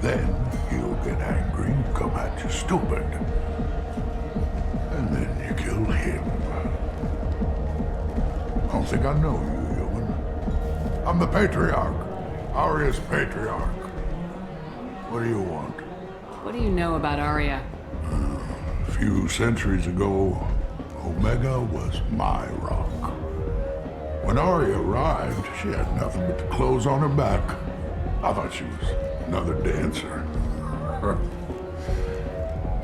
Then he'll get angry, come at you stupid. And then you kill him. I don't think I know you, human. I'm the Patriarch. Aria's Patriarch. What do you want? What do you know about Aria? A few centuries ago, Omega was my rock. When Aria arrived, she had nothing but the clothes on her back. I thought she was another dancer.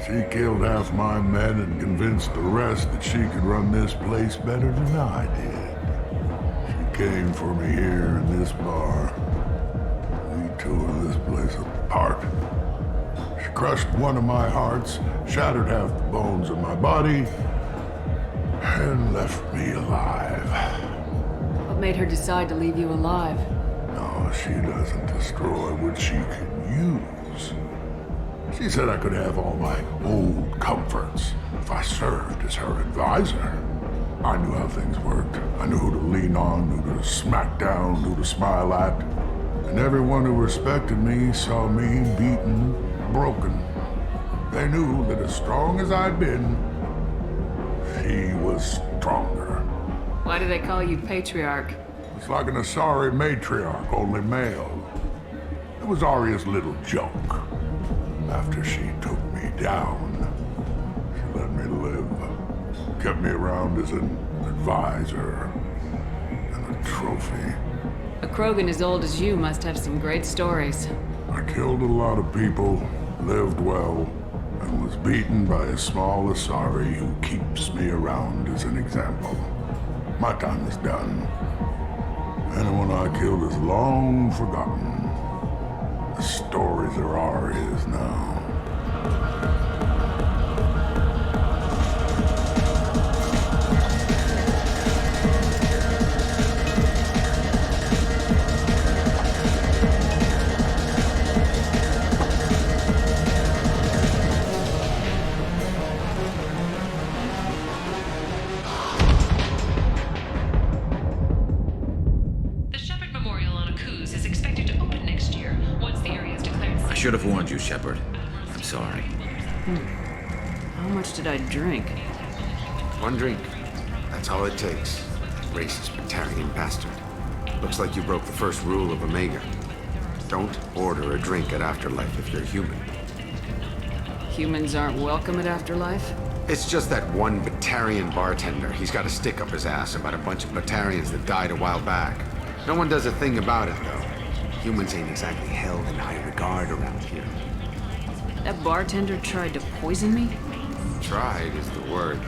She killed half my men and convinced the rest that she could run this place better than I did. She came for me here in this bar. We tore this place apart. She crushed one of my hearts, shattered half the bones of my body, and left me alive. What made her decide to leave you alive? No, she doesn't destroy what she can use. She said I could have all my old comforts if I served as her advisor. I knew how things worked. I knew who to lean on, who to smack down, who to smile at. And everyone who respected me saw me beaten, broken. They knew that as strong as I'd been, she was stronger. Why do they call you Patriarch? It's like an Asari matriarch, only male. It was Aria's little joke. After she took me down, she let me live. Kept me around as an advisor and a trophy. A Krogan as old as you must have some great stories. I killed a lot of people, lived well, and was beaten by a small Asari who keeps me around as an example. My time is done. Anyone I killed is long forgotten. The stories are Aria's now. I should have warned you, Shepard. I'm sorry. How much did I drink? One drink. That's all it takes. Racist, Batarian bastard. Looks like you broke the first rule of Omega. Don't order a drink at Afterlife if you're human. Humans aren't welcome at Afterlife? It's just that one Batarian bartender. He's got a stick up his ass about a bunch of Batarians that died a while back. No one does a thing about it, though. Humans ain't exactly held in high regard around here. That bartender tried to poison me? Tried is the word.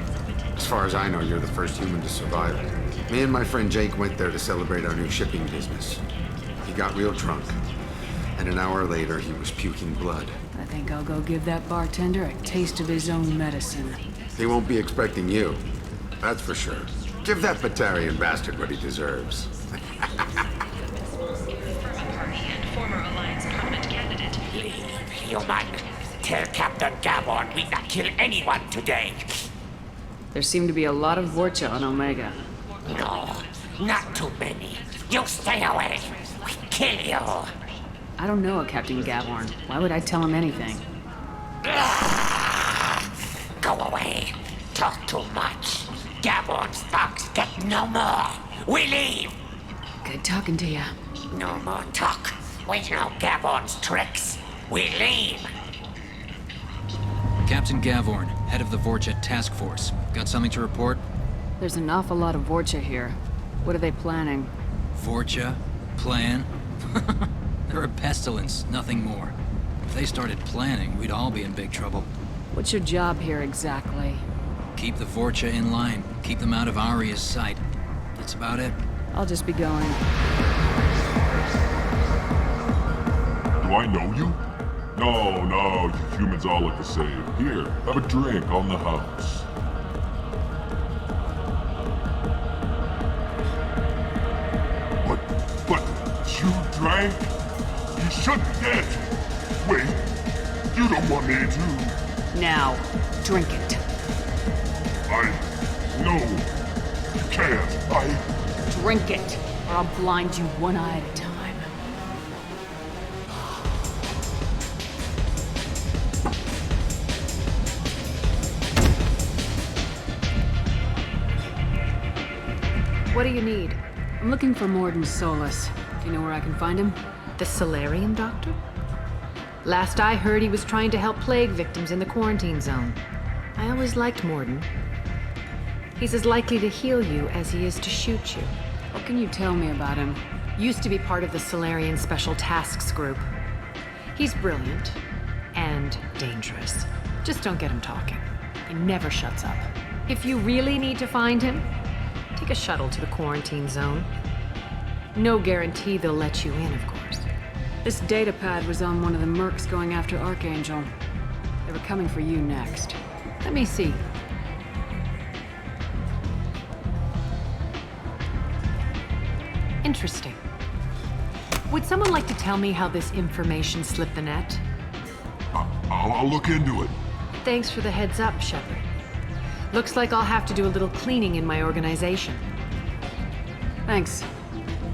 As far as I know, you're the first human to survive it. Me and my friend Jake went there to celebrate our new shipping business. He got real drunk, and an hour later he was puking blood. I think I'll go give that bartender a taste of his own medicine. He won't be expecting you. That's for sure. Give that Batarian bastard what he deserves. Human, tell Captain Gavon we not kill anyone today. There seem to be a lot of Vorcha on Omega. No, not too many. You stay away. We kill you. I don't know a Captain Gavorn. Why would I tell him anything? Go away. Talk too much. Gavorn's thugs get no more. We leave. Good talking to you. No more talk. We know Gavorn's tricks. We leave. Captain Gavorn, head of the Vorcha task force. Got something to report? There's an awful lot of Vorcha here. What are they planning? Vorcha? Plan? They're a pestilence, nothing more. If they started planning, we'd all be in big trouble. What's your job here exactly? Keep the Vorcha in line. Keep them out of Aria's sight. That's about it. I'll just be going. Do I know you? No, you humans all look the same. Here, have a drink on the house. But you drank? You shouldn't get. Wait, you don't want me to. Now, drink it. No, you can't. Drink it, or I'll blind you one eye at a time. do you need? I'm looking for Morden Solus. Do you know where I can find him? The Solarian doctor? Last I heard, he was trying to help plague victims in the quarantine zone. I always liked Morden. He's as likely to heal you as he is to shoot you. What can you tell me about him? Used to be part of the Solarian Special Tasks Group. He's brilliant and dangerous. Just don't get him talking. He never shuts up. If you really need to find him, take a shuttle to the quarantine zone. No guarantee they'll let you in, of course. This data pad was on one of the mercs going after Archangel. They were coming for you next. Let me see. Interesting. Would someone like to tell me how this information slipped the net? I'll look into it. Thanks for the heads up, Shepard. Looks like I'll have to do a little cleaning in my organization. Thanks.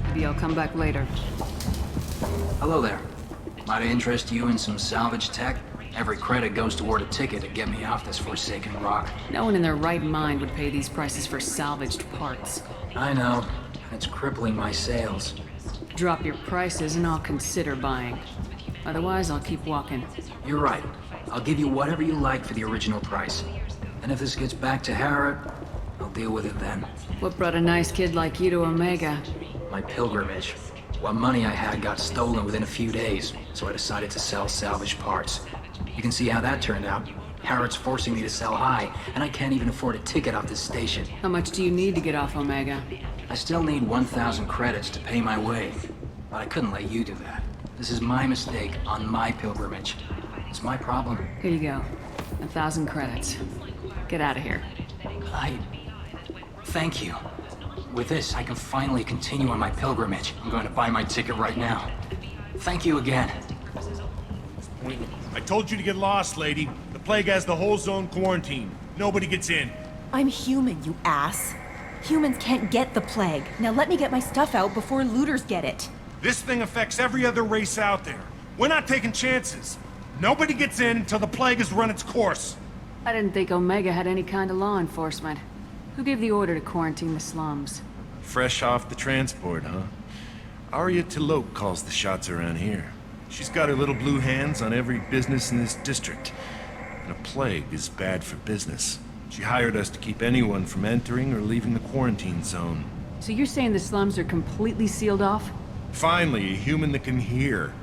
Maybe I'll come back later. Hello there. Might I interest you in some salvage tech? Every credit goes toward a ticket to get me off this forsaken rock. No one in their right mind would pay these prices for salvaged parts. I know. It's crippling my sales. Drop your prices and I'll consider buying. Otherwise, I'll keep walking. You're right. I'll give you whatever you like for the original price. And if this gets back to Harrod, I'll deal with it then. What brought a nice kid like you to Omega? My pilgrimage. What money I had got stolen within a few days, so I decided to sell salvaged parts. You can see how that turned out. Harrod's forcing me to sell high, and I can't even afford a ticket off this station. How much do you need to get off Omega? I still need 1,000 credits to pay my way, but I couldn't let you do that. This is my mistake on my pilgrimage. It's my problem. Here you go. 1,000 credits. Get out of here. Thank you. With this, I can finally continue on my pilgrimage. I'm going to buy my ticket right now. Thank you again. I told you to get lost, lady. The plague has the whole zone quarantined. Nobody gets in. I'm human, you ass. Humans can't get the plague. Now let me get my stuff out before looters get it. This thing affects every other race out there. We're not taking chances. Nobody gets in until the plague has run its course. I didn't think Omega had any kind of law enforcement. Who gave the order to quarantine the slums? Fresh off the transport, huh? Arya Tilok calls the shots around here. She's got her little blue hands on every business in this district. And a plague is bad for business. She hired us to keep anyone from entering or leaving the quarantine zone. So you're saying the slums are completely sealed off? Finally, a human that can hear.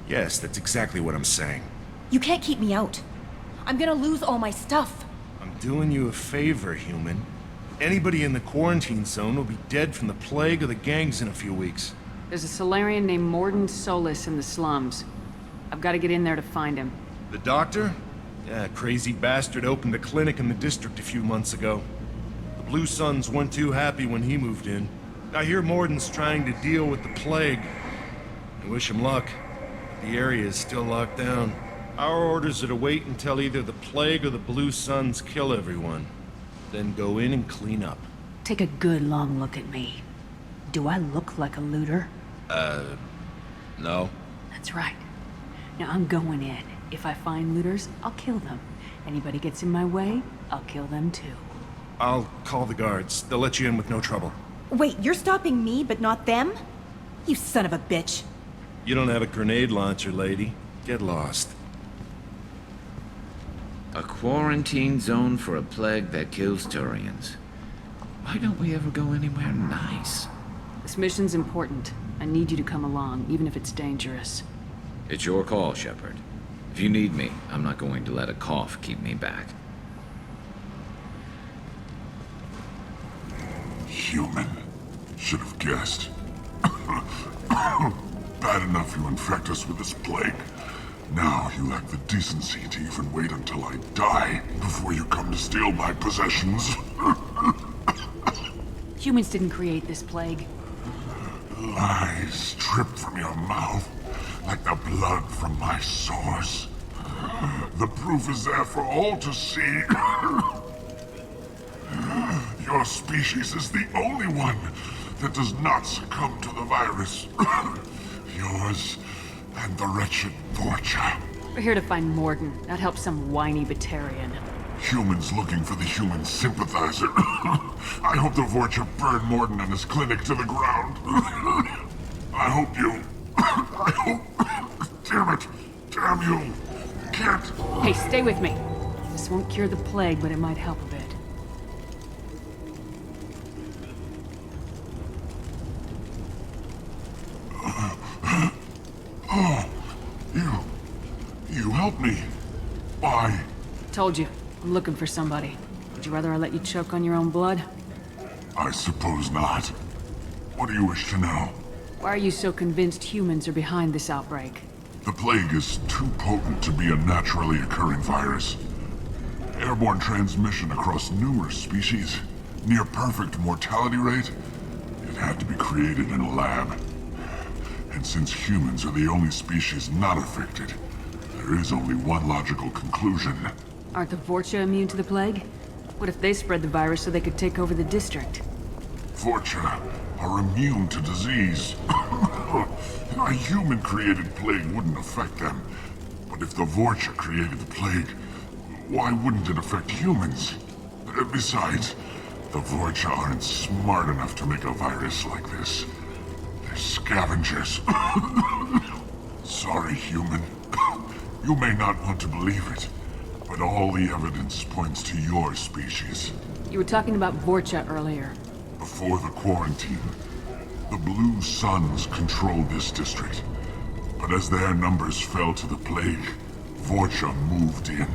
Yes, that's exactly what I'm saying. You can't keep me out. I'm gonna lose all my stuff. I'm doing you a favor, human. Anybody in the quarantine zone will be dead from the plague or the gangs in a few weeks. There's a Solarian named Morden Solus in the slums. I've got to get in there to find him. The doctor? Yeah, crazy bastard opened a clinic in the district a few months ago. The Blue Suns weren't too happy when he moved in. I hear Morden's trying to deal with the plague. I wish him luck. The area is still locked down. Our orders are to wait until either the plague or the Blue Suns kill everyone. Then go in and clean up. Take a good long look at me. Do I look like a looter? No. That's right. Now I'm going in. If I find looters, I'll kill them. Anybody gets in my way, I'll kill them too. I'll call the guards. They'll let you in with no trouble. Wait, you're stopping me, but not them? You son of a bitch. You don't have a grenade launcher, lady. Get lost. A quarantine zone for a plague that kills Turians. Why don't we ever go anywhere nice? This mission's important. I need you to come along, even if it's dangerous. It's your call, Shepard. If you need me, I'm not going to let a cough keep me back. Human. Should have guessed. Bad enough you infect us with this plague. Now you lack the decency to even wait until I die before you come to steal my possessions. Humans didn't create this plague. Lies drip from your mouth like the blood from my sores. The proof is there for all to see. Your species is the only one that does not succumb to the virus. Yours and the wretched Vorcha. We're here to find Morden, not help some whiny Batarian. Humans looking for the human sympathizer. I hope the Vorcha burn Morden and his clinic to the ground. I hope you... I hope... Damn it! Damn you! Can't... Hey, stay with me. This won't cure the plague, but it might help a bit. You helped me. Why? Told you, I'm looking for somebody. Would you rather I let you choke on your own blood? I suppose not. What do you wish to know? Why are you so convinced humans are behind this outbreak? The plague is too potent to be a naturally occurring virus. Airborne transmission across numerous species, near perfect mortality rate. It had to be created in a lab. And since humans are the only species not affected, there is only one logical conclusion. Aren't the Vorcha immune to the plague? What if they spread the virus so they could take over the district? Vorcha are immune to disease. A human-created plague wouldn't affect them. But if the Vorcha created the plague, why wouldn't it affect humans? Besides, the Vorcha aren't smart enough to make a virus like this. They're scavengers. Sorry, human. You may not want to believe it, but all the evidence points to your species. You were talking about Vorcha earlier. Before the quarantine, the Blue Suns controlled this district. But as their numbers fell to the plague, Vorcha moved in.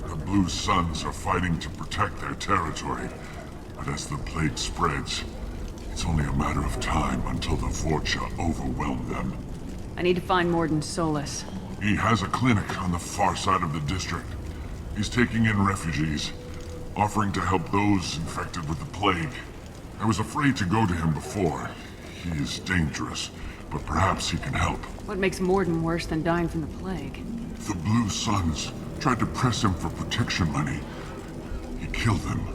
The Blue Suns are fighting to protect their territory. But as the plague spreads, it's only a matter of time until the Vorcha overwhelm them. I need to find Morden Solus. He has a clinic on the far side of the district. He's taking in refugees, offering to help those infected with the plague. I was afraid to go to him before. He is dangerous, but perhaps he can help. What makes Morden worse than dying from the plague? The Blue Suns tried to press him for protection money. He killed them,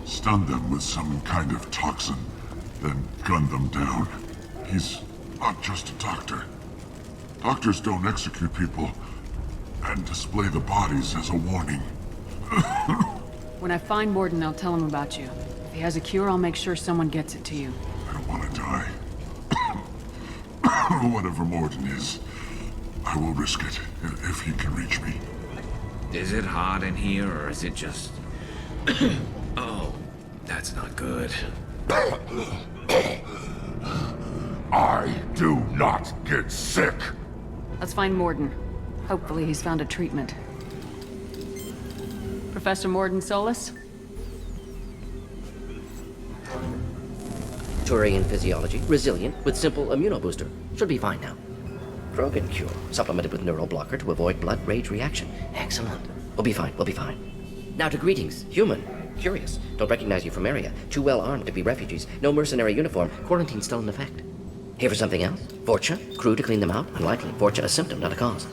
stunned them with some kind of toxin, then gunned them down. He's not just a doctor. Doctors don't execute people and display the bodies as a warning. When I find Morden, I'll tell him about you. If he has a cure, I'll make sure someone gets it to you. I don't want to die. Whatever Morden is, I will risk it if he can reach me. Is it hot in here, or is it just... Oh, that's not good. I do not get sick. Let's find Morden. Hopefully he's found a treatment. Professor Morden Solus? Turian physiology, resilient, with simple immunobooster. Should be fine now. Krogan cure, supplemented with neural blocker to avoid blood rage reaction. Excellent. We'll be fine, we'll be fine. Now to greetings, human. Curious. Don't recognize you from area. Too well armed to be refugees. No mercenary uniform. Quarantine still in effect. Here for something else? Vorcha? Crew to clean them out? Unlikely. Vorcha a symptom, not a cause.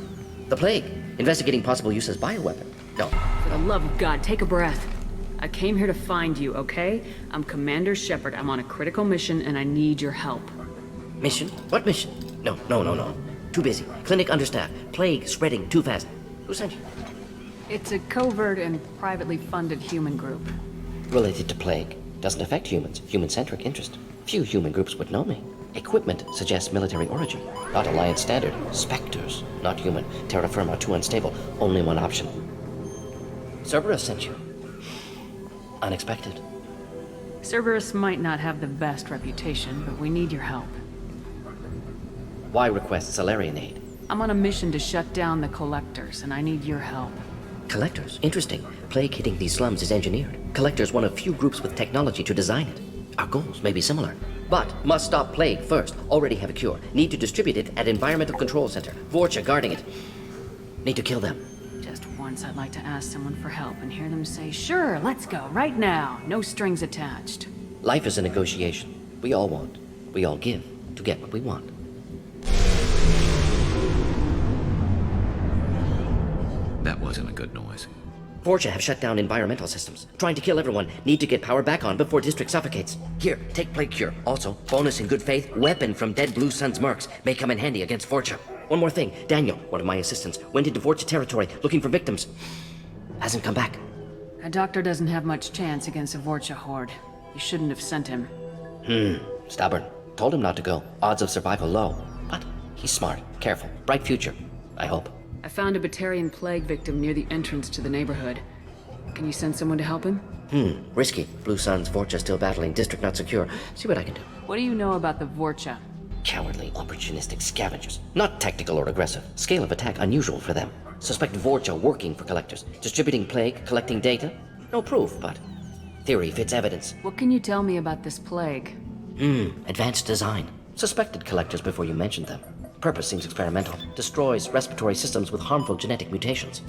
The plague. Investigating possible use as bioweapon. No. For the love of God, take a breath. I came here to find you, okay? I'm Commander Shepard. I'm on a critical mission and I need your help. Mission? What mission? No. Too busy. Clinic understaffed. Plague spreading too fast. Who sent you? It's a covert and privately funded human group. Related to plague. Doesn't affect humans. Human-centric interest. Few human groups would know me. Equipment suggests military origin. Not Alliance standard. Spectres. Not human. Terra firma too unstable. Only one option. Cerberus sent you. Unexpected. Cerberus might not have the best reputation, but we need your help. Why request Salarian aid? I'm on a mission to shut down the Collectors, and I need your help. Collectors? Interesting. Plague hitting these slums is engineered. Collectors one of few groups with technology to design it. Our goals may be similar. But must stop plague first. Already have a cure. Need to distribute it at Environmental Control Center. Vorcha guarding it. Need to kill them. Just once I'd like to ask someone for help and hear them say, sure, let's go, right now. No strings attached. Life is a negotiation. We all want. We all give to get what we want. That wasn't a good noise. Vorcha have shut down environmental systems. Trying to kill everyone. Need to get power back on before district suffocates. Here, take plague cure. Also, bonus in good faith, weapon from dead Blue Sun's mercs. May come in handy against Vorcha. One more thing. Daniel, one of my assistants, went into Vorcha territory looking for victims. Hasn't come back. A doctor doesn't have much chance against a Vorcha horde. You shouldn't have sent him. Stubborn. Told him not to go. Odds of survival low. But he's smart, careful, bright future. I hope. I found a Batarian plague victim near the entrance to the neighborhood. Can you send someone to help him? Risky. Blue Sun's Vorcha still battling, district not secure. See what I can do. What do you know about the Vorcha? Cowardly, opportunistic scavengers. Not tactical or aggressive. Scale of attack unusual for them. Suspect Vorcha working for collectors. Distributing plague, collecting data. No proof, but theory fits evidence. What can you tell me about this plague? Advanced design. Suspected collectors before you mentioned them. Purpose seems experimental. Destroys respiratory systems with harmful genetic mutations.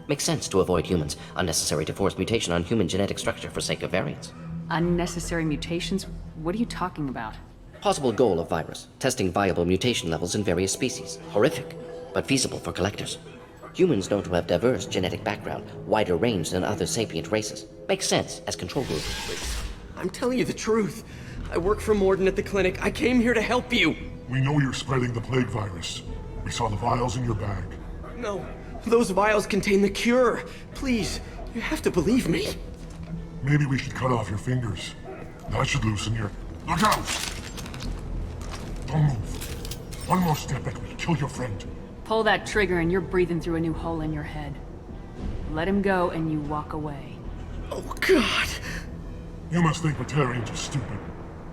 Makes sense to avoid humans. Unnecessary to force mutation on human genetic structure for sake of variance. Unnecessary mutations? What are you talking about? Possible goal of virus. Testing viable mutation levels in various species. Horrific, but feasible for collectors. Humans known to have diverse genetic background, wider range than other sapient races. Makes sense as control group. I'm telling you the truth. I work for Morden at the clinic. I came here to help you. We know you're spreading the plague virus. We saw the vials in your bag. No, those vials contain the cure. Please, you have to believe me. Maybe we should cut off your fingers. That should loosen your... Look out! Don't move. One more step and we'll kill your friend. Pull that trigger and you're breathing through a new hole in your head. Let him go and you walk away. Oh, God. You must think Batarians are stupid.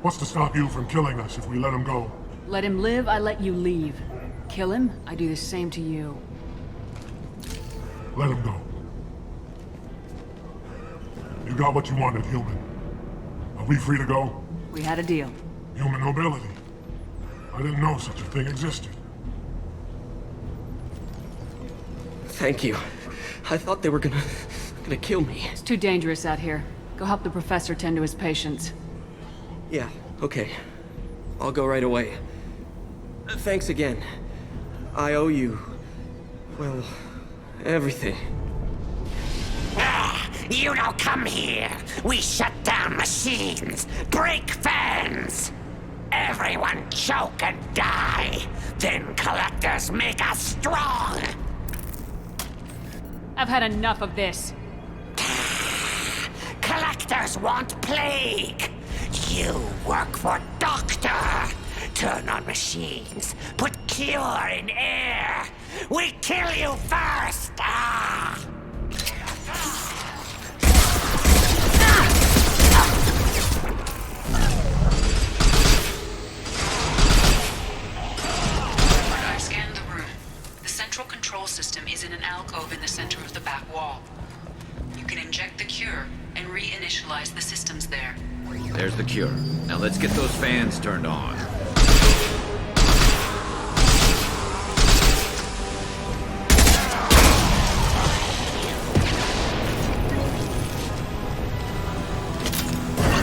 What's to stop you from killing us if we let him go? Let him live, I let you leave. Kill him, I do the same to you. Let him go. You got what you wanted, human. Are we free to go? We had a deal. Human nobility. I didn't know such a thing existed. Thank you. I thought they were gonna kill me. It's too dangerous out here. Go help the professor tend to his patients. Yeah, okay. I'll go right away. Thanks again. I owe you... well, everything. You don't come here. We shut down machines, break fans. Everyone choke and die. Then collectors make us strong. I've had enough of this. Collectors want plague. You work for Doctor. Turn on machines. Put cure in air. We kill you first. I scanned the room. The central control system is in an alcove in the center of the back wall. You can inject the cure and reinitialize the systems there. There's the cure. Now let's get those fans turned on.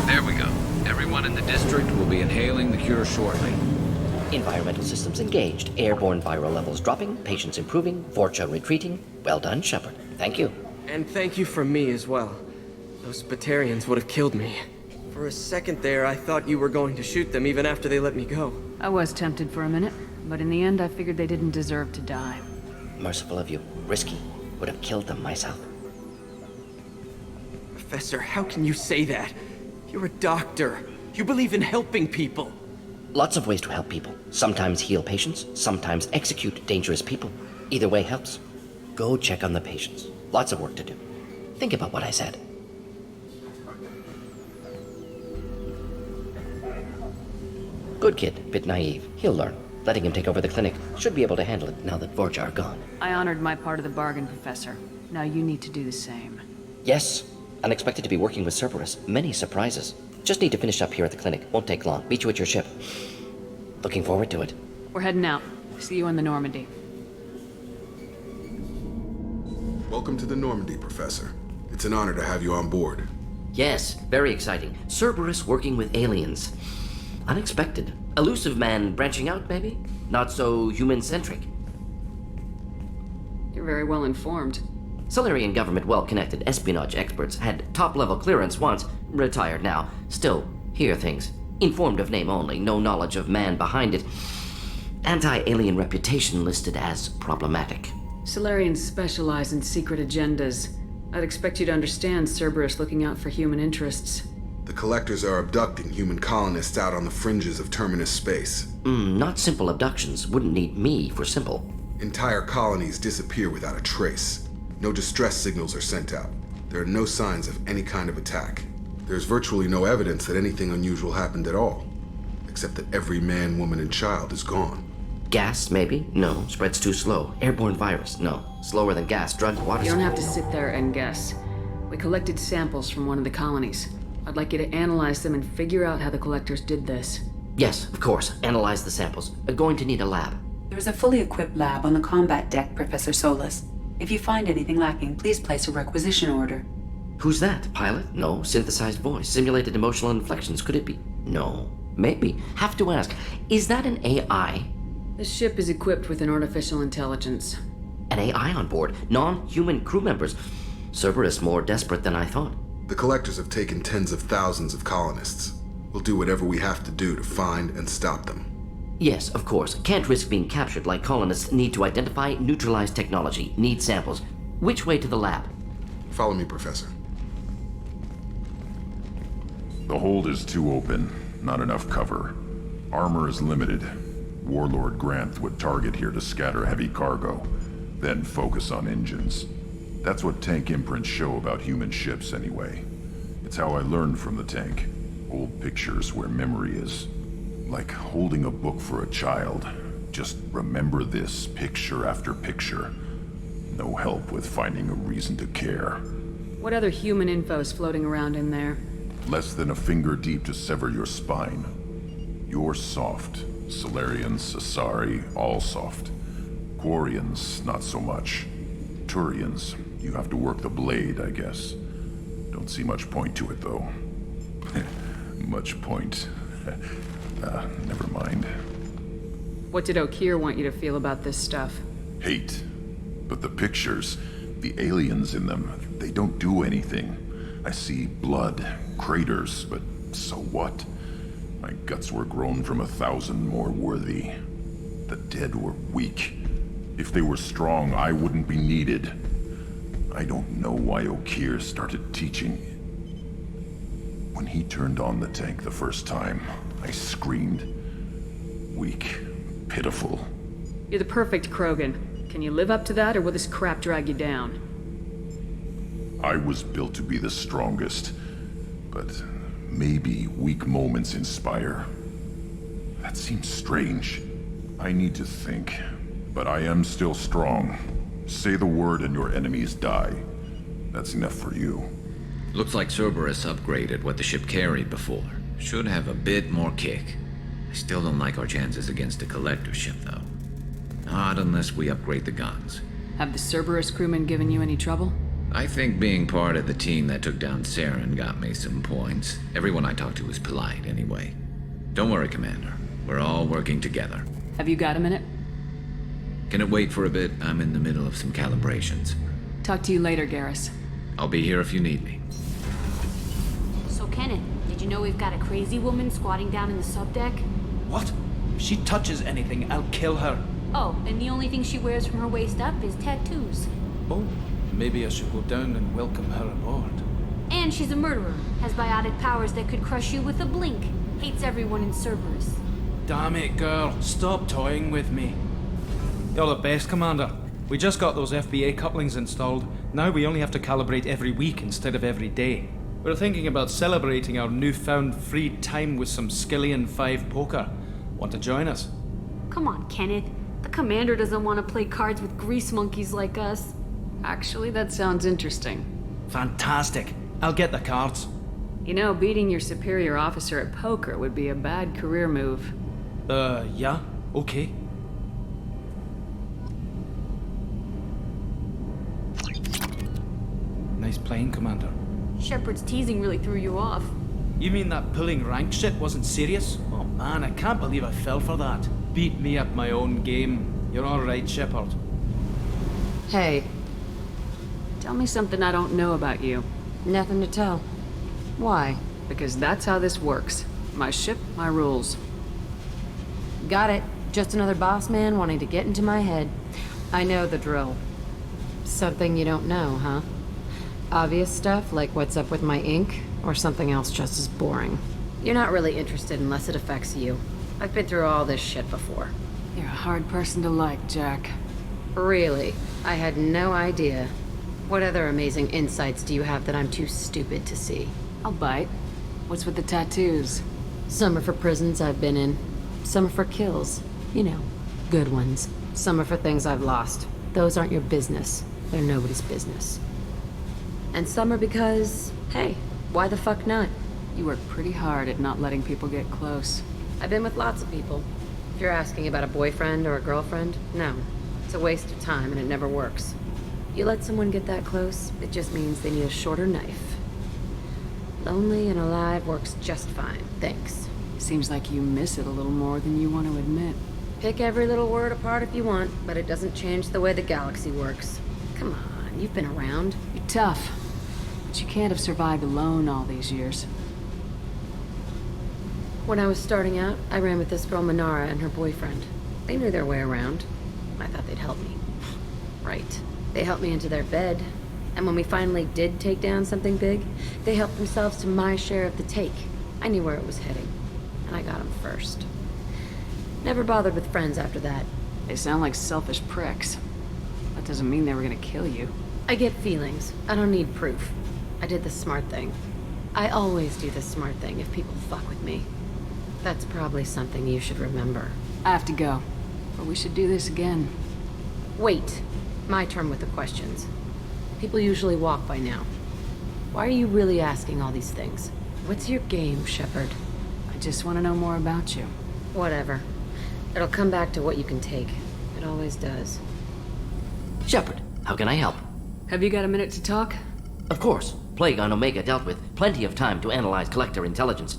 There we go. Everyone in the district will be inhaling the cure shortly. Environmental systems engaged. Airborne viral levels dropping. Patients improving. Vorcha retreating. Well done, Shepard. Thank you. And thank you from me as well. Those Batarians would have killed me. For a second there, I thought you were going to shoot them even after they let me go. I was tempted for a minute, but in the end I figured they didn't deserve to die. Merciful of you. Risky. Would have killed them myself. Professor, how can you say that? You're a doctor. You believe in helping people. Lots of ways to help people. Sometimes heal patients, sometimes execute dangerous people. Either way helps. Go check on the patients. Lots of work to do. Think about what I said. Good kid, bit naive. He'll learn. Letting him take over the clinic. Should be able to handle it now that Vorcha are gone. I honored my part of the bargain, Professor. Now you need to do the same. Yes. Unexpected to be working with Cerberus. Many surprises. Just need to finish up here at the clinic. Won't take long. Meet you at your ship. Looking forward to it. We're heading out. See you on the Normandy. Welcome to the Normandy, Professor. It's an honor to have you on board. Yes, very exciting. Cerberus working with aliens. Unexpected. Elusive man branching out, maybe? Not so human-centric. You're very well informed. Solarian government well-connected espionage experts had top-level clearance once, retired now. Still, hear things. Informed of name only, no knowledge of man behind it. Anti-alien reputation listed as problematic. Solarians specialize in secret agendas. I'd expect you to understand Cerberus looking out for human interests. The Collectors are abducting human colonists out on the fringes of Terminus space. Not simple abductions. Wouldn't need me for simple. Entire colonies disappear without a trace. No distress signals are sent out. There are no signs of any kind of attack. There's virtually no evidence that anything unusual happened at all, except that every man, woman, and child is gone. Gas, maybe? No. Spreads too slow. Airborne virus? No. Slower than gas. Drug, water... You don't have to sit there and guess. We collected samples from one of the colonies. I'd like you to analyze them and figure out how the Collectors did this. Yes, of course. Analyze the samples. Going to need a lab. There's a fully equipped lab on the combat deck, Professor Solis. If you find anything lacking, please place a requisition order. Who's that? Pilot? No. Synthesized voice. Simulated emotional inflections. Could it be? No. Maybe. Have to ask. Is that an AI? The ship is equipped with an artificial intelligence. An AI on board? Non-human crew members? Cerberus more desperate than I thought. The Collectors have taken tens of thousands of colonists. We'll do whatever we have to do to find and stop them. Yes, of course. Can't risk being captured like colonists need to identify, neutralize technology, need samples. Which way to the lab? Follow me, Professor. The hold is too open. Not enough cover. Armor is limited. Warlord Granth would target here to scatter heavy cargo, then focus on engines. That's what tank imprints show about human ships anyway. It's how I learned from the tank. Old pictures where memory is. Like holding a book for a child. Just remember this picture after picture. No help with finding a reason to care. What other human info is floating around in there? Less than a finger deep to sever your spine. You're soft. Solarians, Asari, all soft. Quarians, not so much. Turians, you have to work the blade, I guess. Don't see much point to it, though. Much point. Never mind. What did Okeer want you to feel about this stuff? Hate. But the pictures, the aliens in them, they don't do anything. I see blood, craters, but so what? My guts were grown from 1,000 more worthy. The dead were weak. If they were strong, I wouldn't be needed. I don't know why Okeer started teaching. When he turned on the tank the first time, I screamed. Weak, pitiful. You're the perfect Krogan. Can you live up to that, or will this crap drag you down? I was built to be the strongest, but maybe weak moments inspire. That seems strange. I need to think, but I am still strong. Say the word and your enemies die. That's enough for you. Looks like Cerberus upgraded what the ship carried before. Should have a bit more kick. I still don't like our chances against a Collector ship, though. Not unless we upgrade the guns. Have the Cerberus crewmen given you any trouble? I think being part of the team that took down Saren got me some points. Everyone I talked to was polite, anyway. Don't worry, Commander. We're all working together. Have you got a minute? Can it wait for a bit? I'm in the middle of some calibrations. Talk to you later, Garrus. I'll be here if you need me. So, Kenneth, did you know we've got a crazy woman squatting down in the subdeck? What? If she touches anything, I'll kill her. Oh, and the only thing she wears from her waist up is tattoos. Oh, maybe I should go down and welcome her aboard. And she's a murderer, has biotic powers that could crush you with a blink. Hates everyone in Cerberus. Damn it, girl. Stop toying with me. You're the best, Commander. We just got those FBA couplings installed. Now we only have to calibrate every week instead of every day. We're thinking about celebrating our newfound free time with some Skillian 5 poker. Want to join us? Come on, Kenneth. The Commander doesn't want to play cards with grease monkeys like us. Actually, that sounds interesting. Fantastic. I'll get the cards. You know, beating your superior officer at poker would be a bad career move. Yeah? Okay. Nice playing, Commander. Shepard's teasing really threw you off. You mean that pulling rank shit wasn't serious? Oh man, I can't believe I fell for that. Beat me at my own game. You're alright, Shepard. Hey. Tell me something I don't know about you. Nothing to tell. Why? Because that's how this works. My ship, my rules. Got it. Just another boss man wanting to get into my head. I know the drill. Something you don't know, huh? Obvious stuff, like what's up with my ink, or something else just as boring? You're not really interested unless it affects you. I've been through all this shit before. You're a hard person to like, Jack. Really? I had no idea. What other amazing insights do you have that I'm too stupid to see? I'll bite. What's with the tattoos? Some are for prisons I've been in. Some are for kills. You know, good ones. Some are for things I've lost. Those aren't your business. They're nobody's business. And some are because, hey, why the fuck not? You work pretty hard at not letting people get close. I've been with lots of people. If you're asking about a boyfriend or a girlfriend, no. It's a waste of time and it never works. You let someone get that close, it just means they need a shorter knife. Lonely and alive works just fine, thanks. Seems like you miss it a little more than you want to admit. Pick every little word apart if you want, but it doesn't change the way the galaxy works. Come on, you've been around. You're tough, but you can't have survived alone all these years. When I was starting out, I ran with this girl Minara and her boyfriend. They knew their way around. I thought they'd help me. Right. They helped me into their bed. And when we finally did take down something big, they helped themselves to my share of the take. I knew where it was heading. And I got them first. Never bothered with friends after that. They sound like selfish pricks. That doesn't mean they were gonna kill you. I get feelings. I don't need proof. I did the smart thing. I always do the smart thing if people fuck with me. That's probably something you should remember. I have to go. But we should do this again. Wait. My turn with the questions. People usually walk by now. Why are you really asking all these things? What's your game, Shepard? I just want to know more about you. Whatever. It'll come back to what you can take. It always does. Shepard, how can I help? Have you got a minute to talk? Of course. Plague on Omega dealt with. Plenty of time to analyze collector intelligence.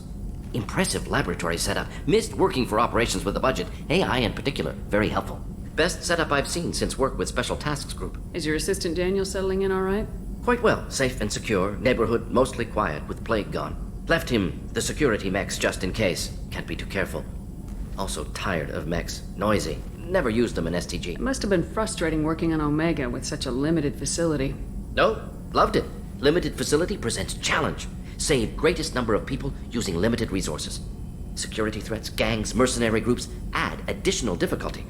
Impressive laboratory setup. Missed working for operations with a budget. AI in particular. Very helpful. Best setup I've seen since work with Special Tasks Group. Is your assistant Daniel settling in all right? Quite well. Safe and secure. Neighborhood mostly quiet with Plague gone. Left him the security mechs just in case. Can't be too careful. Also tired of mechs. Noisy. Never used them in STG. It must have been frustrating working on Omega with such a limited facility. No, loved it. Limited facility presents challenge. Save greatest number of people using limited resources. Security threats, gangs, mercenary groups add additional difficulty.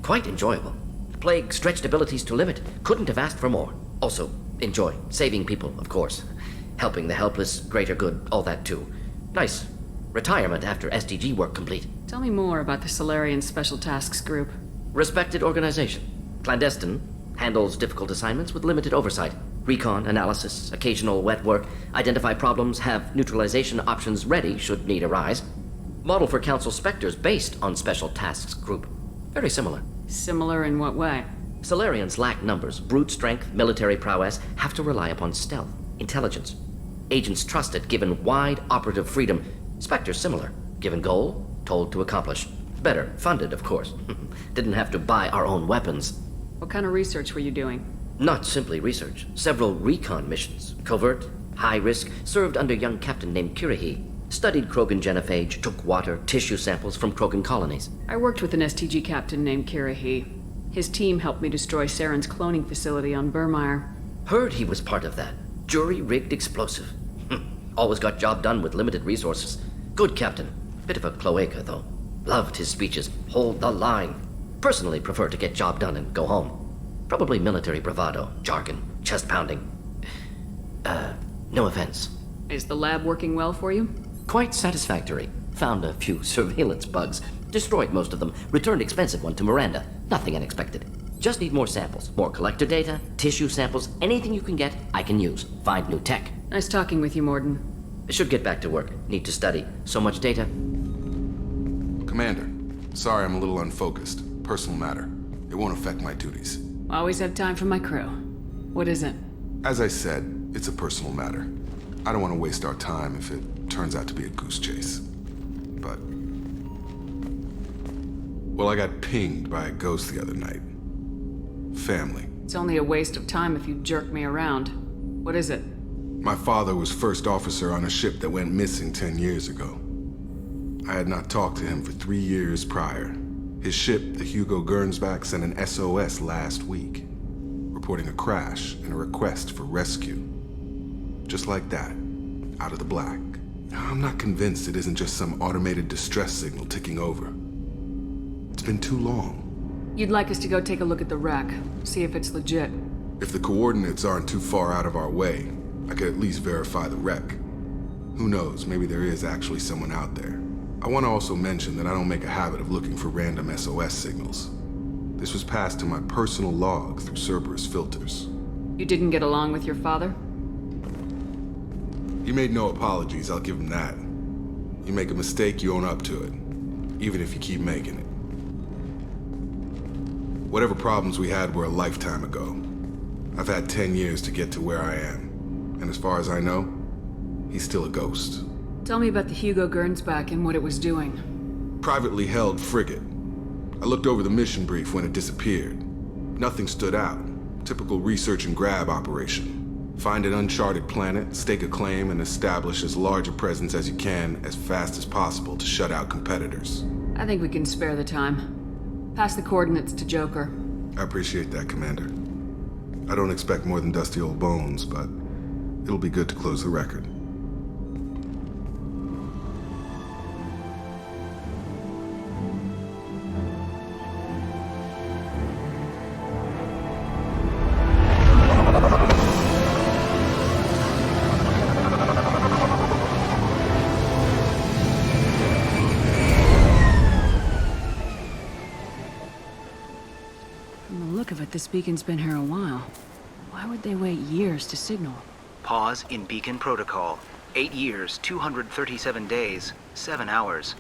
Quite enjoyable. Plague stretched abilities to limit. Couldn't have asked for more. Also, enjoy. Saving people, of course. Helping the helpless, greater good, all that too. Nice. Retirement after SDG work complete. Tell me more about the Solarian Special Tasks Group. Respected organization. Clandestine. Handles difficult assignments with limited oversight. Recon, analysis, occasional wet work. Identify problems, have neutralization options ready should need arise. Model for Council Spectres based on Special Tasks Group. Very similar. Similar in what way? Solarians lack numbers, brute strength, military prowess, have to rely upon stealth, intelligence. Agents trusted, given wide operative freedom. Spectres similar, given goal, told to accomplish. Better, funded, of course. Didn't have to buy our own weapons. What kind of research were you doing? Not simply research. Several recon missions. Covert, high risk, served under young captain named Kirahi. Studied Krogan genophage, took water, tissue samples from Krogan colonies. I worked with an STG captain named Kirahi. His team helped me destroy Saren's cloning facility on Burmire. Heard he was part of that. Jury-rigged explosive. Always got job done with limited resources. Good captain. Bit of a cloaca, though. Loved his speeches. Hold the line. Personally prefer to get job done and go home. Probably military bravado, jargon, chest pounding. No offense. Is the lab working well for you? Quite satisfactory. Found a few surveillance bugs. Destroyed most of them. Returned expensive one to Miranda. Nothing unexpected. Just need more samples. More collector data, tissue samples, anything you can get, I can use. Find new tech. Nice talking with you, Morden. Should get back to work. Need to study. So much data. Commander, sorry I'm a little unfocused. Personal matter. It won't affect my duties. Always have time for my crew. What is it? As I said, it's a personal matter. I don't want to waste our time if it turns out to be a goose chase. But... well, I got pinged by a ghost the other night. Family. It's only a waste of time if you jerk me around. What is it? My father was first officer on a ship that went missing 10 years ago. I had not talked to him for 3 years prior. His ship, the Hugo Gernsback, sent an SOS last week, reporting a crash and a request for rescue. Just like that. Out of the black. I'm not convinced it isn't just some automated distress signal ticking over. It's been too long. You'd like us to go take a look at the wreck, see if it's legit. If the coordinates aren't too far out of our way, I could at least verify the wreck. Who knows, maybe there is actually someone out there. I want to also mention that I don't make a habit of looking for random SOS signals. This was passed to my personal log through Cerberus filters. You didn't get along with your father? He made no apologies, I'll give him that. You make a mistake, you own up to it. Even if you keep making it. Whatever problems we had were a lifetime ago. I've had 10 years to get to where I am. And as far as I know, he's still a ghost. Tell me about the Hugo Gernsback and what it was doing. Privately held frigate. I looked over the mission brief when it disappeared. Nothing stood out. Typical research and grab operation. Find an uncharted planet, stake a claim, and establish as large a presence as you can as fast as possible to shut out competitors. I think we can spare the time. Pass the coordinates to Joker. I appreciate that, Commander. I don't expect more than dusty old bones, but it'll be good to close the record. This beacon's been here a while. Why would they wait years to signal? Pause in beacon protocol. 8 years, 237 days, 7 hours.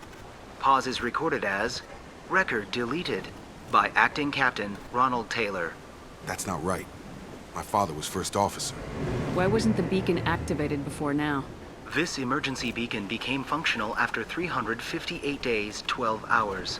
Pause is recorded as record deleted by Acting Captain Ronald Taylor. That's not right. My father was first officer. Why wasn't the beacon activated before now? This emergency beacon became functional after 358 days, 12 hours.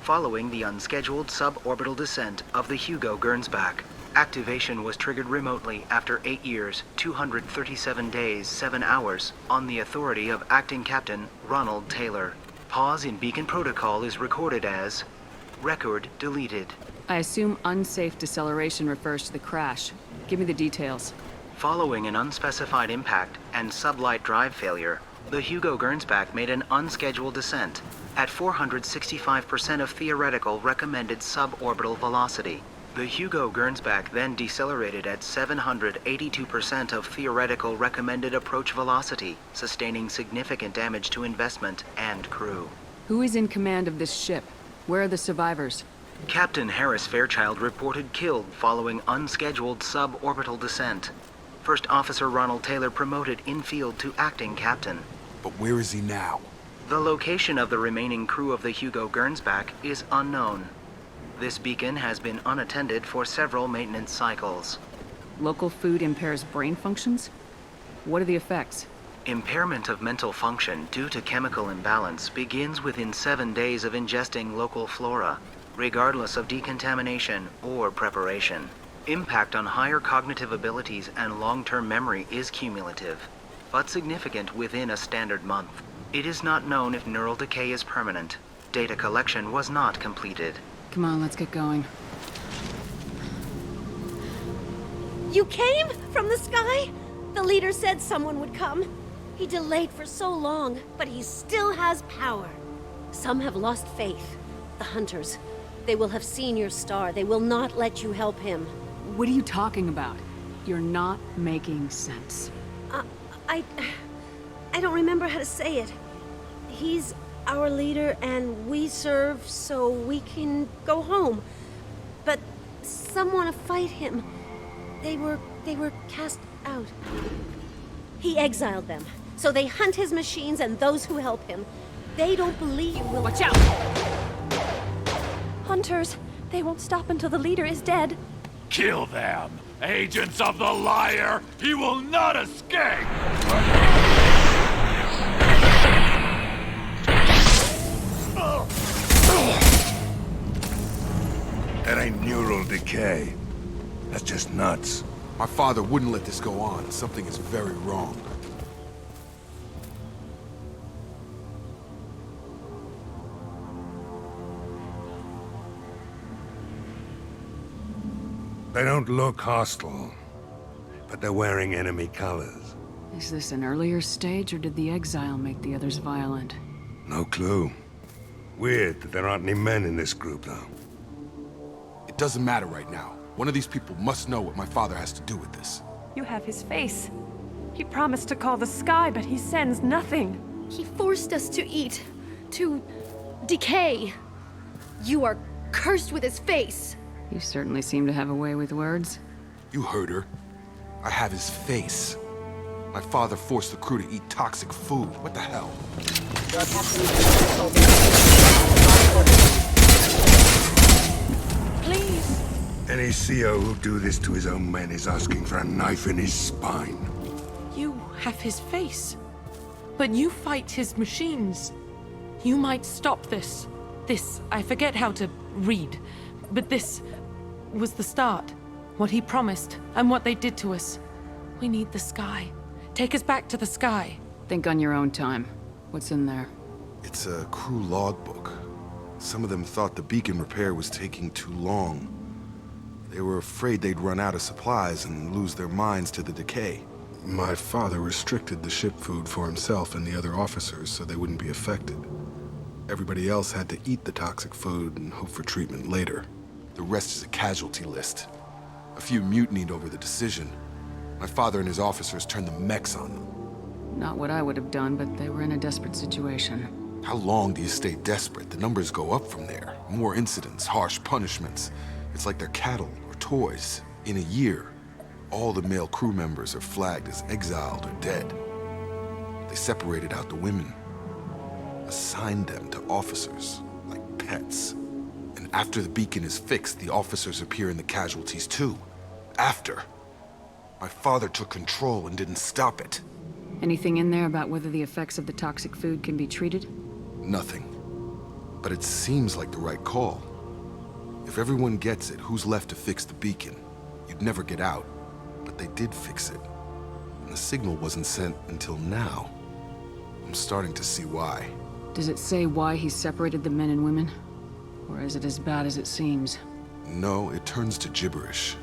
Following the unscheduled suborbital descent of the Hugo Gernsback. Activation was triggered remotely after 8 years, 237 days, 7 hours, on the authority of Acting Captain Ronald Taylor. Pause in beacon protocol is recorded as record deleted. I assume unsafe deceleration refers to the crash. Give me the details. Following an unspecified impact and sublight drive failure, the Hugo Gernsback made an unscheduled descent at 465% of theoretical recommended suborbital velocity. The Hugo Gernsback then decelerated at 782% of theoretical recommended approach velocity, sustaining significant damage to investment and crew. Who is in command of this ship? Where are the survivors? Captain Harris Fairchild reported killed following unscheduled suborbital descent. First Officer Ronald Taylor promoted in-field to acting captain. But where is he now? The location of the remaining crew of the Hugo Gernsback is unknown. This beacon has been unattended for several maintenance cycles. Local food impairs brain functions? What are the effects? Impairment of mental function due to chemical imbalance begins within 7 days of ingesting local flora, regardless of decontamination or preparation. Impact on higher cognitive abilities and long-term memory is cumulative, but significant within a standard month. It is not known if neural decay is permanent. Data collection was not completed. Come on, let's get going. You came from the sky? The leader said someone would come. He delayed for so long, but he still has power. Some have lost faith. The hunters. They will have seen your star. They will not let you help him. What are you talking about? You're not making sense. I don't remember how to say it. He's our leader and we serve so we can go home. But some want to fight him. They were cast out. He exiled them. So they hunt his machines and those who help him. They don't believe you will— Watch out! Hunters, they won't stop until the leader is dead. Kill them! Agents of the liar! He will not escape! That ain't neural decay. That's just nuts. My father wouldn't let this go on. Something is very wrong. They don't look hostile, but they're wearing enemy colors. Is this an earlier stage, or did the exile make the others violent? No clue. Weird that there aren't any men in this group, though. It doesn't matter right now. One of these people must know what my father has to do with this. You have his face. He promised to call the sky, but he sends nothing. He forced us to eat, to decay. You are cursed with his face. You certainly seem to have a way with words. You heard her. I have his face. My father forced the crew to eat toxic food. What the hell? Please. Any CO who'd do this to his own men is asking for a knife in his spine. You have his face. But you fight his machines. You might stop this. This, I forget how to read. But this was the start. What he promised, and what they did to us. We need the sky. Take us back to the sky. Think on your own time. What's in there? It's a crew logbook. Some of them thought the beacon repair was taking too long. They were afraid they'd run out of supplies and lose their minds to the decay. My father restricted the ship food for himself and the other officers so they wouldn't be affected. Everybody else had to eat the toxic food and hope for treatment later. The rest is a casualty list. A few mutinied over the decision. My father and his officers turned the mechs on them. Not what I would have done, but they were in a desperate situation. How long do you stay desperate? The numbers go up from there. More incidents, harsh punishments. It's like they're cattle or toys. In a year, all the male crew members are flagged as exiled or dead. They separated out the women, assigned them to officers, like pets. And after the beacon is fixed, the officers appear in the casualties too. After. My father took control and didn't stop it. Anything in there about whether the effects of the toxic food can be treated? Nothing. But it seems like the right call. If everyone gets it, who's left to fix the beacon? You'd never get out. But they did fix it. And the signal wasn't sent until now. I'm starting to see why. Does it say why he separated the men and women? Or is it as bad as it seems? No, it turns to gibberish.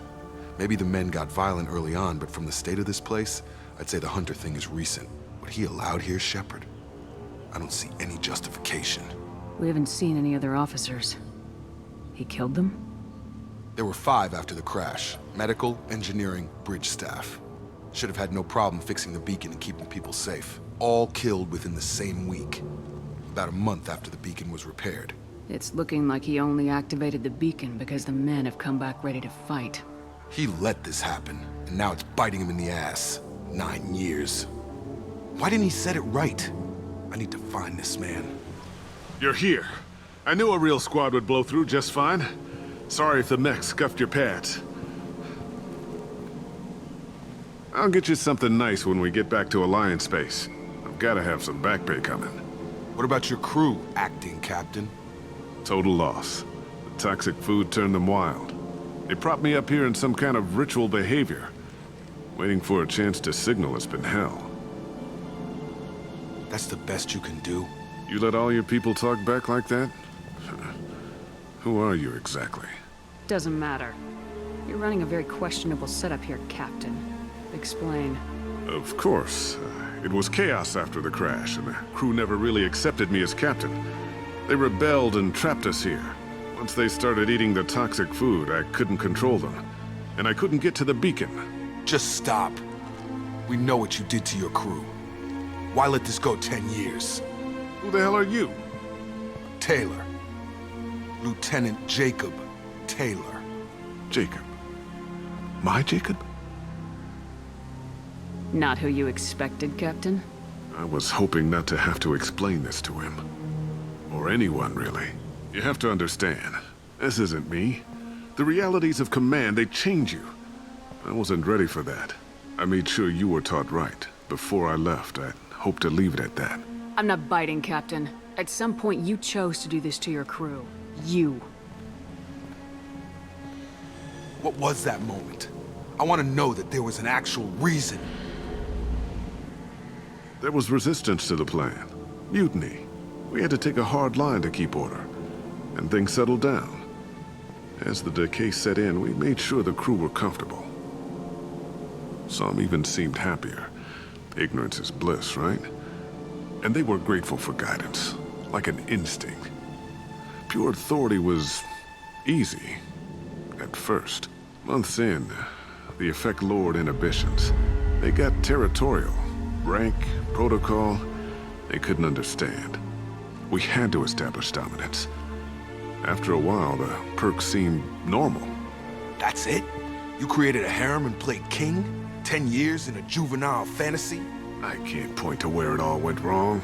Maybe the men got violent early on, but from the state of this place, I'd say the Hunter thing is recent. What he allowed here, Shepard? I don't see any justification. We haven't seen any other officers. He killed them? There were 5 after the crash. Medical, engineering, bridge staff. Should have had no problem fixing the beacon and keeping people safe. All killed within the same week. About a month after the beacon was repaired. It's looking like he only activated the beacon because the men have come back ready to fight. He let this happen, and now it's biting him in the ass. 9 years. Why didn't he set it right? I need to find this man. You're here. I knew a real squad would blow through just fine. Sorry if the mech scuffed your pads. I'll get you something nice when we get back to Alliance space. I've gotta have some back pay coming. What about your crew, acting captain? Total loss. The toxic food turned them wild. They propped me up here in some kind of ritual behavior. Waiting for a chance to signal has been hell. That's the best you can do? You let all your people talk back like that? Who are you exactly? Doesn't matter. You're running a very questionable setup here, Captain. Explain. Of course. It was chaos after the crash, and the crew never really accepted me as captain. They rebelled and trapped us here. Once they started eating the toxic food, I couldn't control them. And I couldn't get to the beacon. Just stop. We know what you did to your crew. Why let this go 10 years? Who the hell are you? Taylor. Lieutenant Jacob Taylor. Jacob? My Jacob? Not who you expected, Captain? I was hoping not to have to explain this to him. Or anyone, really. You have to understand, this isn't me. The realities of command, they change you. I wasn't ready for that. I made sure you were taught right. Before I left, I hoped to leave it at that. I'm not biting, Captain. At some point, you chose to do this to your crew. You. What was that moment? I want to know that there was an actual reason. There was resistance to the plan. Mutiny. We had to take a hard line to keep order. And things settled down. As the decay set in, we made sure the crew were comfortable. Some even seemed happier. Ignorance is bliss, right? And they were grateful for guidance, like an instinct. Pure authority was easy, at first. Months in, the effect lowered inhibitions. They got territorial. Rank, protocol, they couldn't understand. We had to establish dominance. After a while, the perks seemed normal. That's it? You created a harem and played king? 10 years in a juvenile fantasy? I can't point to where it all went wrong.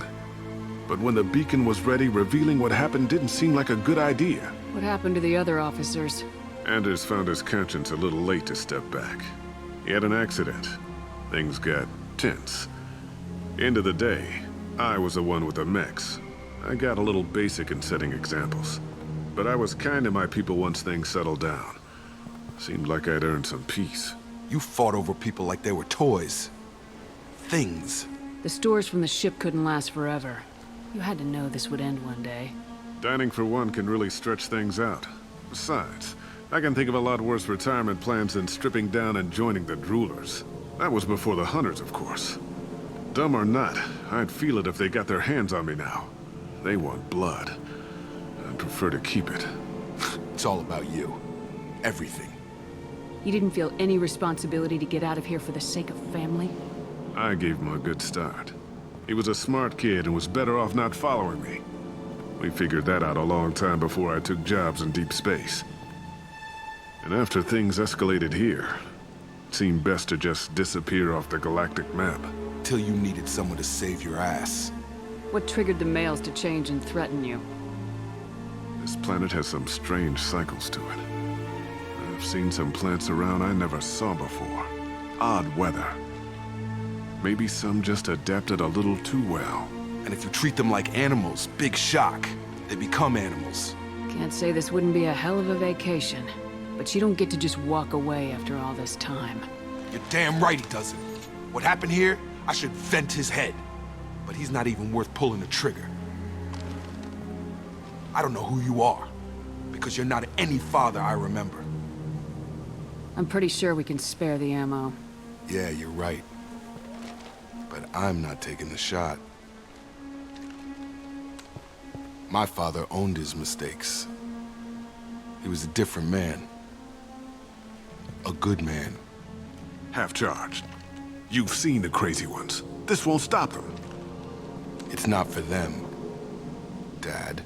But when the beacon was ready, revealing what happened didn't seem like a good idea. What happened to the other officers? Anders found his conscience a little late to step back. He had an accident. Things got tense. End of the day, I was the one with the mechs. I got a little basic in setting examples. But I was kind to my people once things settled down. Seemed like I'd earned some peace. You fought over people like they were toys. Things. The stores from the ship couldn't last forever. You had to know this would end one day. Dining for one can really stretch things out. Besides, I can think of a lot worse retirement plans than stripping down and joining the droolers. That was before the hunters, of course. Dumb or not, I'd feel it if they got their hands on me now. They want blood. I'd prefer to keep it. It's all about you. Everything. You didn't feel any responsibility to get out of here for the sake of family? I gave him a good start. He was a smart kid and was better off not following me. We figured that out a long time before I took jobs in deep space. And after things escalated here, it seemed best to just disappear off the galactic map. Till you needed someone to save your ass. What triggered the males to change and threaten you? This planet has some strange cycles to it. I've seen some plants around I never saw before. Odd weather. Maybe some just adapted a little too well. And if you treat them like animals, big shock. They become animals. Can't say this wouldn't be a hell of a vacation. But you don't get to just walk away after all this time. You're damn right he doesn't. What happened here, I should vent his head. But he's not even worth pulling the trigger. I don't know who you are, because you're not any father I remember. I'm pretty sure we can spare the ammo. Yeah, you're right. But I'm not taking the shot. My father owned his mistakes. He was a different man. A good man. Half-charged. You've seen the crazy ones. This won't stop them. It's not for them, Dad.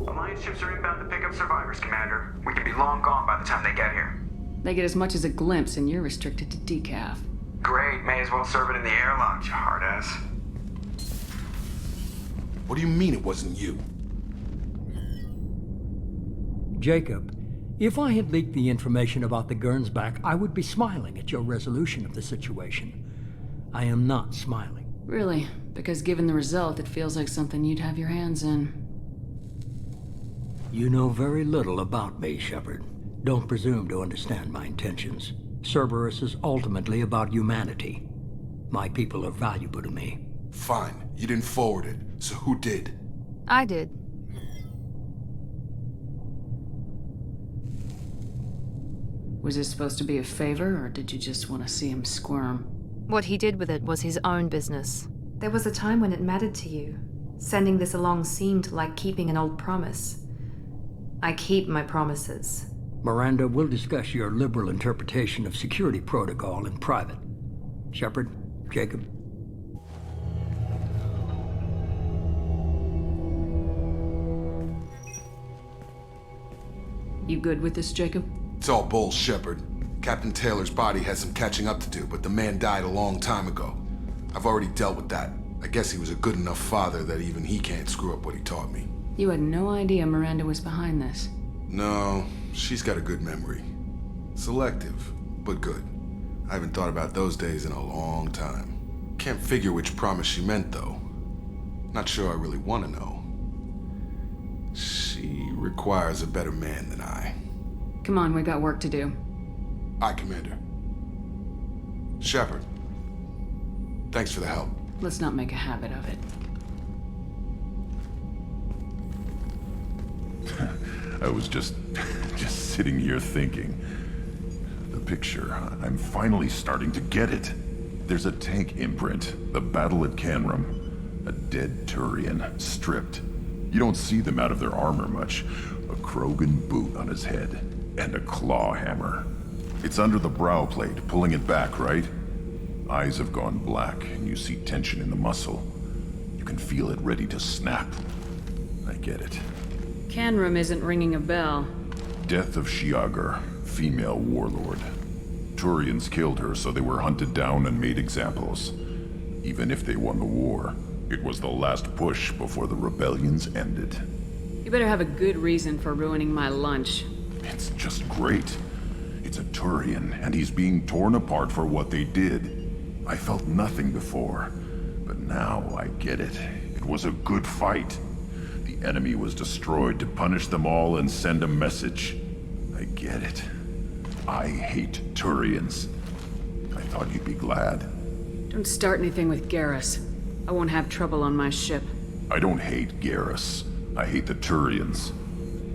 Alliance ships are inbound to pick up survivors, Commander. We could be long gone by the time they get here. They get as much as a glimpse, and you're restricted to decaf. Great, may as well serve it in the airlock, you hard ass. What do you mean it wasn't you? Jacob, if I had leaked the information about the Gernsback, I would be smiling at your resolution of the situation. I am not smiling. Really? Because given the result, it feels like something you'd have your hands in. You know very little about me, Shepard. Don't presume to understand my intentions. Cerberus is ultimately about humanity. My people are valuable to me. Fine. You didn't forward it. So who did? I did. Was this supposed to be a favor, or did you just want to see him squirm? What he did with it was his own business. There was a time when it mattered to you. Sending this along seemed like keeping an old promise. I keep my promises. Miranda, we'll discuss your liberal interpretation of security protocol in private. Shepard, Jacob. You good with this, Jacob? It's all bull, Shepard. Captain Taylor's body has some catching up to do, but the man died a long time ago. I've already dealt with that. I guess he was a good enough father that even he can't screw up what he taught me. You had no idea Miranda was behind this. No, she's got a good memory. Selective, but good. I haven't thought about those days in a long time. Can't figure which promise she meant, though. Not sure I really want to know. She requires a better man than I. Come on, we got work to do. Aye, Commander. Shepard, thanks for the help. Let's not make a habit of it. I was just sitting here thinking. The picture, I'm finally starting to get it. There's a tank imprint, the battle at Canrum. A dead Turian, stripped. You don't see them out of their armor much. A Krogan boot on his head, and a claw hammer. It's under the brow plate, pulling it back, right? Eyes have gone black, and you see tension in the muscle. You can feel it ready to snap. I get it. Canrum isn't ringing a bell. Death of Shiagar, female warlord. Turians killed her, so they were hunted down and made examples. Even if they won the war, it was the last push before the rebellions ended. You better have a good reason for ruining my lunch. It's just great. It's a Turian, and he's being torn apart for what they did. I felt nothing before, but now I get it. It was a good fight. The enemy was destroyed to punish them all and send a message. I get it. I hate Turians. I thought you'd be glad. Don't start anything with Garrus. I won't have trouble on my ship. I don't hate Garrus. I hate the Turians.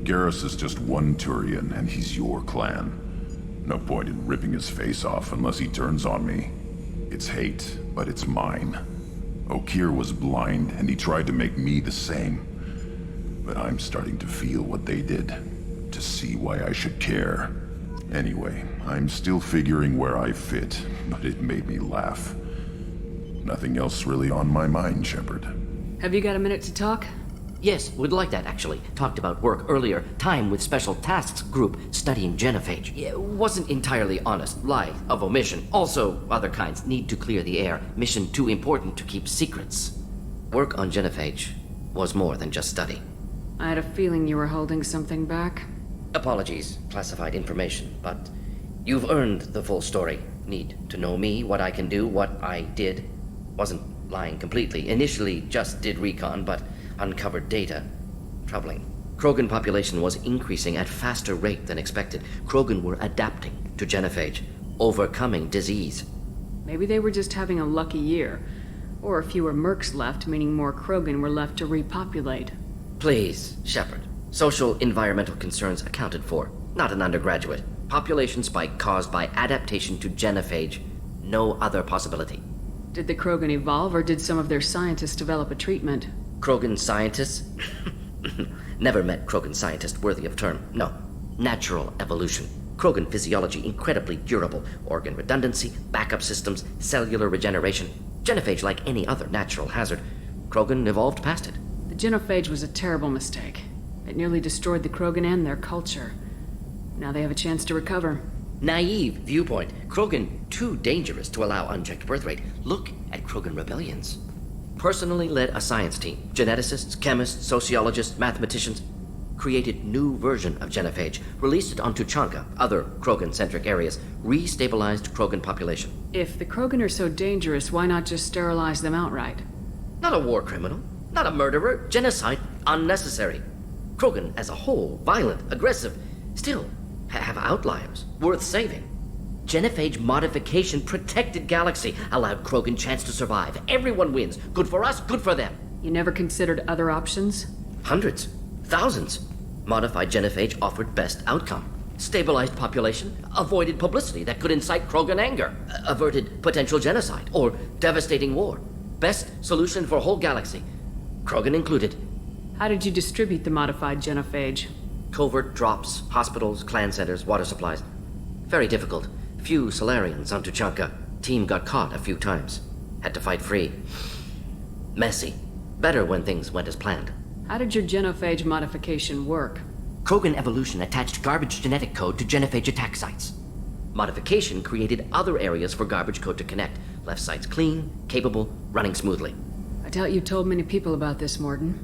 Garrus is just one Turian, and he's your clan. No point in ripping his face off unless he turns on me. It's hate, but it's mine. Okeer was blind, and he tried to make me the same. But I'm starting to feel what they did, to see why I should care. Anyway, I'm still figuring where I fit, but it made me laugh. Nothing else really on my mind, Shepard. Have you got a minute to talk? Yes, would like that, actually. Talked about work earlier. Time with Special Tasks Group studying genophage. Yeah, wasn't entirely honest. Lie of omission. Also, other kinds. Need to clear the air. Mission too important to keep secrets. Work on genophage was more than just study. I had a feeling you were holding something back. Apologies, classified information, but you've earned the full story. Need to know me, what I can do, what I did. Wasn't lying completely. Initially just did recon, but uncovered data. Troubling. Krogan population was increasing at faster rate than expected. Krogan were adapting to genophage, overcoming disease. Maybe they were just having a lucky year. Or fewer mercs left, meaning more Krogan were left to repopulate. Please, Shepard. Social environmental concerns accounted for. Not an undergraduate. Population spike caused by adaptation to genophage. No other possibility. Did the Krogan evolve, or did some of their scientists develop a treatment? Krogan scientists? Never met Krogan scientist worthy of term. No. Natural evolution. Krogan physiology incredibly durable. Organ redundancy, backup systems, cellular regeneration. Genophage like any other natural hazard. Krogan evolved past it. The genophage was a terrible mistake. It nearly destroyed the Krogan and their culture. Now they have a chance to recover. Naive viewpoint. Krogan too dangerous to allow unchecked birth rate. Look at Krogan rebellions. Personally led a science team. Geneticists, chemists, sociologists, mathematicians. Created new version of genophage. Released it on Tuchanka, other Krogan-centric areas. Restabilized Krogan population. If the Krogan are so dangerous, why not just sterilize them outright? Not a war criminal. Not a murderer. Genocide unnecessary. Krogan as a whole, violent, aggressive. Still, have outliers. Worth saving. Genophage modification protected galaxy. Allowed Krogan chance to survive. Everyone wins. Good for us, good for them. You never considered other options? Hundreds. Thousands. Modified genophage offered best outcome. Stabilized population. Avoided publicity that could incite Krogan anger. Averted potential genocide or devastating war. Best solution for whole galaxy. Krogan included. How did you distribute the modified genophage? Covert drops, hospitals, clan centers, water supplies. Very difficult. Few Solarians on Tuchanka. Team got caught a few times. Had to fight free. Messy. Better when things went as planned. How did your genophage modification work? Krogan evolution attached garbage genetic code to genophage attack sites. Modification created other areas for garbage code to connect. Left sites clean, capable, running smoothly. I doubt you told many people about this, Morden.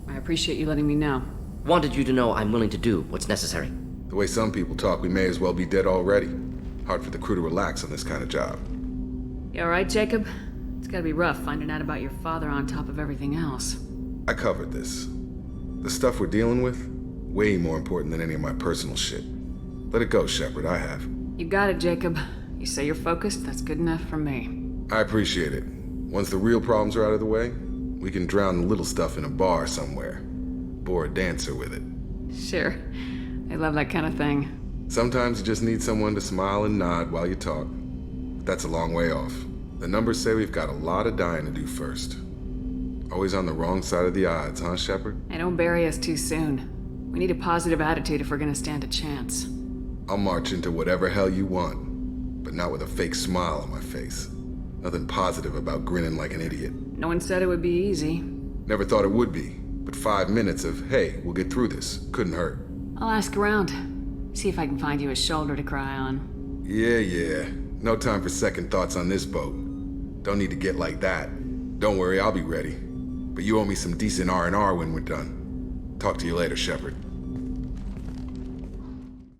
I appreciate you letting me know. Wanted you to know I'm willing to do what's necessary. The way some people talk, we may as well be dead already. Hard for the crew to relax on this kind of job. You alright, Jacob? It's gotta be rough finding out about your father on top of everything else. I covered this. The stuff we're dealing with, way more important than any of my personal shit. Let it go, Shepard, I have. You got it, Jacob. You say you're focused, that's good enough for me. I appreciate it. Once the real problems are out of the way, we can drown the little stuff in a bar somewhere. Bore a dancer with it. Sure. I love that kind of thing. Sometimes you just need someone to smile and nod while you talk. But that's a long way off. The numbers say we've got a lot of dying to do first. Always on the wrong side of the odds, huh, Shepard? Hey, don't bury us too soon. We need a positive attitude if we're gonna stand a chance. I'll march into whatever hell you want, but not with a fake smile on my face. Nothing positive about grinning like an idiot. No one said it would be easy. Never thought it would be, but 5 minutes of, hey, we'll get through this, couldn't hurt. I'll ask around. See if I can find you a shoulder to cry on. Yeah. No time for second thoughts on this boat. Don't need to get like that. Don't worry, I'll be ready. But you owe me some decent R&R when we're done. Talk to you later, Shepard.